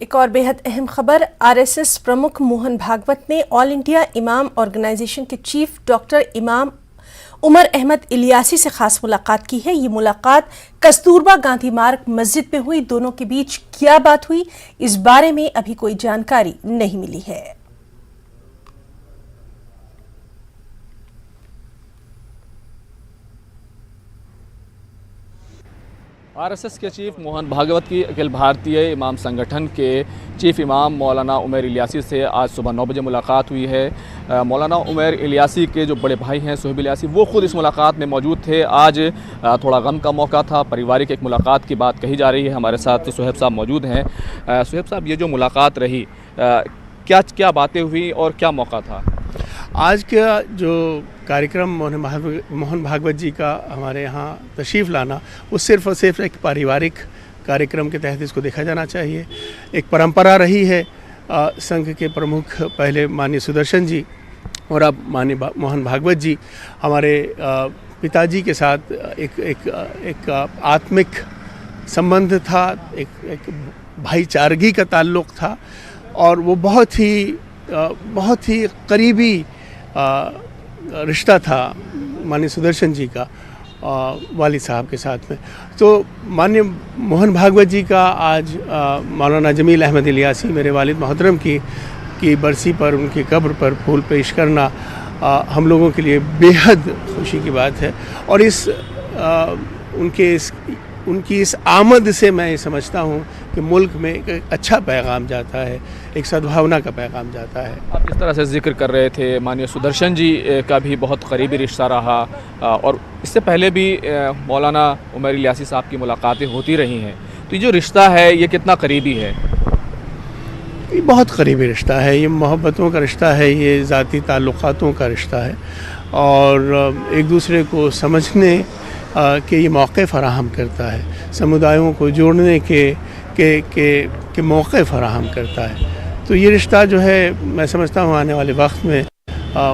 एक और बेहद अहम खबर, आरएसएस प्रमुख मोहन भागवत ने ऑल इंडिया इमाम ऑर्गेनाइजेशन के चीफ डॉक्टर इमाम उमर अहमद इलियासी से खास मुलाकात की है। ये मुलाकात कस्तूरबा गांधी मार्ग मस्जिद में हुई। दोनों के बीच क्या बात हुई, इस बारे में अभी कोई जानकारी नहीं मिली है। आरएसएस के चीफ मोहन भागवत की अखिल भारतीय इमाम संगठन के चीफ इमाम मौलाना उमर इलियासी से आज सुबह 9 बजे मुलाकात हुई है। मौलाना उमर इलियासी के जो बड़े भाई हैं सुहेब इलियासी, वो खुद इस मुलाकात में मौजूद थे। आज थोड़ा गम का मौका था, पारिवारिक एक मुलाकात की बात कही जा रही है। हमारे साथ सुहेब साहब मौजूद हैं। सुहेब साहब, ये जो मुलाकात रही, क्या क्या बातें हुई और क्या मौका था? आज का जो कार्यक्रम मोहन भागवत जी का हमारे यहाँ तशरीफ़ लाना, वो सिर्फ़ और सिर्फ एक पारिवारिक कार्यक्रम के तहत इसको देखा जाना चाहिए। एक परंपरा रही है संघ के प्रमुख पहले माननीय सुदर्शन जी और अब माननीय मोहन भागवत जी, हमारे पिताजी के साथ एक आत्मिक संबंध था, एक भाईचारगी का ताल्लुक़ था और वो बहुत ही करीबी रिश्ता था माननीय सुदर्शन जी का वालिद साहब के साथ में। तो माननीय मोहन भागवत जी का आज मौलाना जमील अहमद इलियासी, मेरे वालिद मोहतरम की बरसी पर उनकी कब्र पर फूल पेश करना हम लोगों के लिए बेहद खुशी की बात है। और उनकी इस आमद से मैं ये समझता हूँ कि मुल्क में एक अच्छा पैगाम जाता है, एक सद्भावना का पैगाम जाता है। आप जिस तरह से जिक्र कर रहे थे, माननीय सुदर्शन जी का भी बहुत करीबी रिश्ता रहा और इससे पहले भी मौलाना उमर इलियासी साहब की मुलाकातें होती रही हैं। तो ये जो रिश्ता है, ये कितना करीबी है? ये बहुत करीबी रिश्ता है, ये मोहब्बतों का रिश्ता है, ये ज़ाती ताल्लुक़ातों का रिश्ता है और एक दूसरे को समझने के ये मौक़े फ़राहम करता है, समुदायों को जोड़ने के मौक़े फ़राहम करता है। तो ये रिश्ता जो है, मैं समझता हूँ आने वाले वक्त में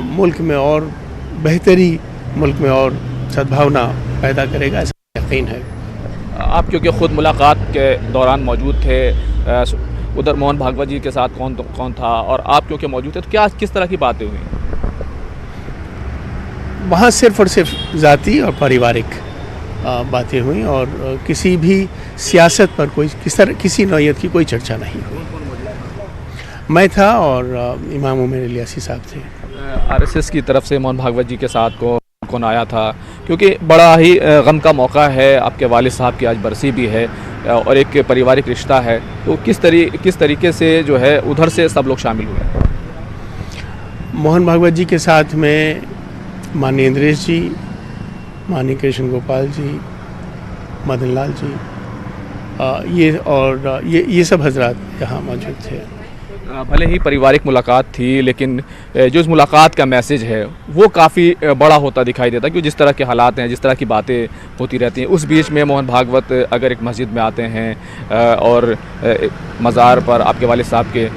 मुल्क में और बेहतरी, मुल्क में और सद्भावना पैदा करेगा, ऐसा यकीन है। आप क्योंकि ख़ुद मुलाकात के दौरान मौजूद थे, उधर मोहन भागवत जी के साथ कौन था और आप क्योंकि मौजूद थे, तो किस तरह की बातें हुई वहाँ? सिर्फ़ और सिर्फ ज़ाती और पारिवारिक बातें हुई और किसी भी सियासत पर किसी नौयत की कोई चर्चा नहीं हुई। मैं था और इमाम उमर इलियासी साहब थे। आरएसएस की तरफ से मोहन भागवत जी के साथ कौन आया था? क्योंकि बड़ा ही गम का मौका है, आपके वालिद साहब की आज बरसी भी है और एक पारिवारिक रिश्ता है, तो किस तरीके से जो है उधर से सब लोग शामिल हुए? मोहन भागवत जी के साथ में माननीय इंद्रेश जी, माननीय कृष्ण गोपाल जी, मदन लाल जी, ये सब हजरात यहाँ मौजूद थे। भले ही पारिवारिक मुलाकात थी, लेकिन जो इस मुलाकात का मैसेज है वो काफ़ी बड़ा होता दिखाई देता है, क्योंकि जिस तरह के हालात हैं, जिस तरह की बातें होती रहती हैं, उस बीच में मोहन भागवत अगर एक मस्जिद में आते हैं और मज़ार पर आपके वालिद साहब के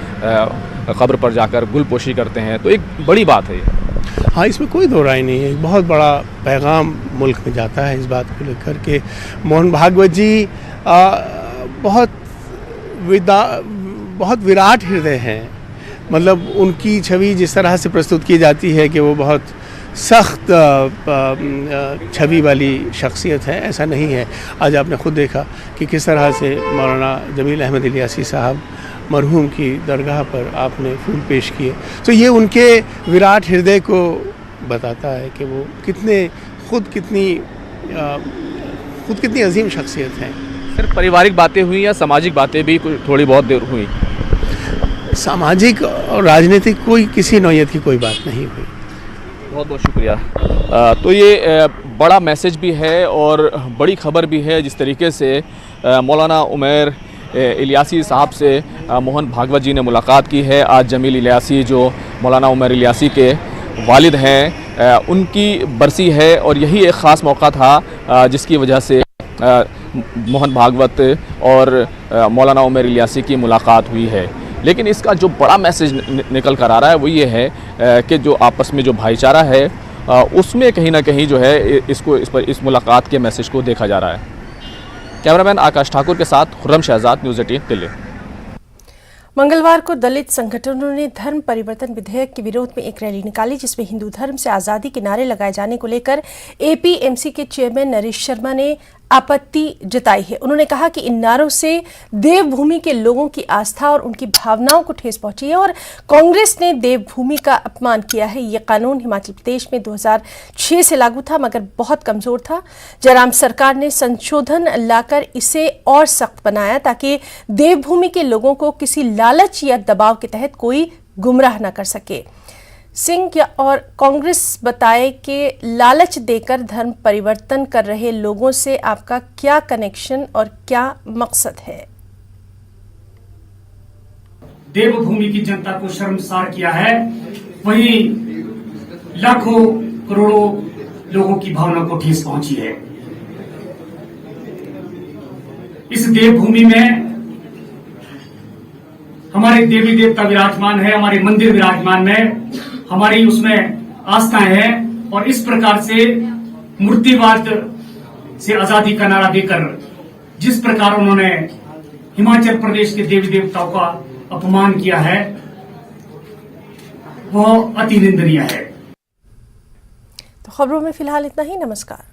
कब्र पर जाकर गुलपोशी करते हैं, तो एक बड़ी बात है ये। हाँ, इसमें कोई दो राय नहीं है। बहुत बड़ा पैगाम मुल्क में जाता है इस बात को लेकर के। मोहन भागवत जी बहुत विराट हृदय हैं। मतलब उनकी छवि जिस तरह से प्रस्तुत की जाती है कि वो बहुत सख्त छवि वाली शख्सियत है, ऐसा नहीं है। आज आपने ख़ुद देखा कि किस तरह से मौलाना जमील अहमद इलियासी साहब मरहूम की दरगाह पर आपने फूल पेश किए। तो ये उनके विराट हृदय को बताता है कि वो कितनी अजीम शख्सियत हैं। सिर्फ पारिवारिक बातें हुई या सामाजिक बातें भी थोड़ी बहुत देर हुई? सामाजिक और राजनीतिक किसी नौयत की कोई बात नहीं हुई। बहुत बहुत शुक्रिया। तो ये बड़ा मैसेज भी है और बड़ी खबर भी है, जिस तरीके से मौलाना उमर इलियासी साहब से मोहन भागवत जी ने मुलाकात की है। आज जमील इलियासी जो मौलाना उमर इलियासी के वालिद हैं, उनकी बरसी है और यही एक ख़ास मौका था जिसकी वजह से मोहन भागवत और मौलाना उमर इलियासी की मुलाकात हुई है। लेकिन इसका जो बड़ा मैसेज निकल कर आ रहा है वो ये है कि जो आपस में जो भाईचारा है उसमें कहीं ना कहीं जो है इस मुलाकात के मैसेज को देखा जा रहा है। कैमरामैन आकाश ठाकुर के साथ खुर्रम शहजाद, न्यूज़ 18 दिल्ली। मंगलवार को दलित संगठनों ने धर्म परिवर्तन विधेयक के विरोध में एक रैली निकाली, जिसमें हिंदू धर्म से आजादी के नारे लगाए जाने को लेकर एपीएमसी के चेयरमैन नरेश शर्मा ने आपत्ति जताई है। उन्होंने कहा कि इन नारों से देवभूमि के लोगों की आस्था और उनकी भावनाओं को ठेस पहुंची है और कांग्रेस ने देवभूमि का अपमान किया है। ये कानून हिमाचल प्रदेश में 2006 से लागू था, मगर बहुत कमजोर था। जयराम सरकार ने संशोधन लाकर इसे और सख्त बनाया ताकि देवभूमि के लोगों को किसी लालच या दबाव के तहत कोई गुमराह न कर सके। सिंह और कांग्रेस बताए कि लालच देकर धर्म परिवर्तन कर रहे लोगों से आपका क्या कनेक्शन और क्या मकसद है। देवभूमि की जनता को शर्मसार किया है, वहीं लाखों करोड़ों लोगों की भावना को ठेस पहुंची है। इस देवभूमि में हमारे देवी देवता विराजमान है, हमारे मंदिर विराजमान है, हमारी उसमें आस्थाएं हैं और इस प्रकार से मूर्तिवाद से आजादी का नारा देकर जिस प्रकार उन्होंने हिमाचल प्रदेश के देवी देवताओं का अपमान किया है, वह अति निंदनीय है। तो खबरों में फिलहाल इतना ही। नमस्कार।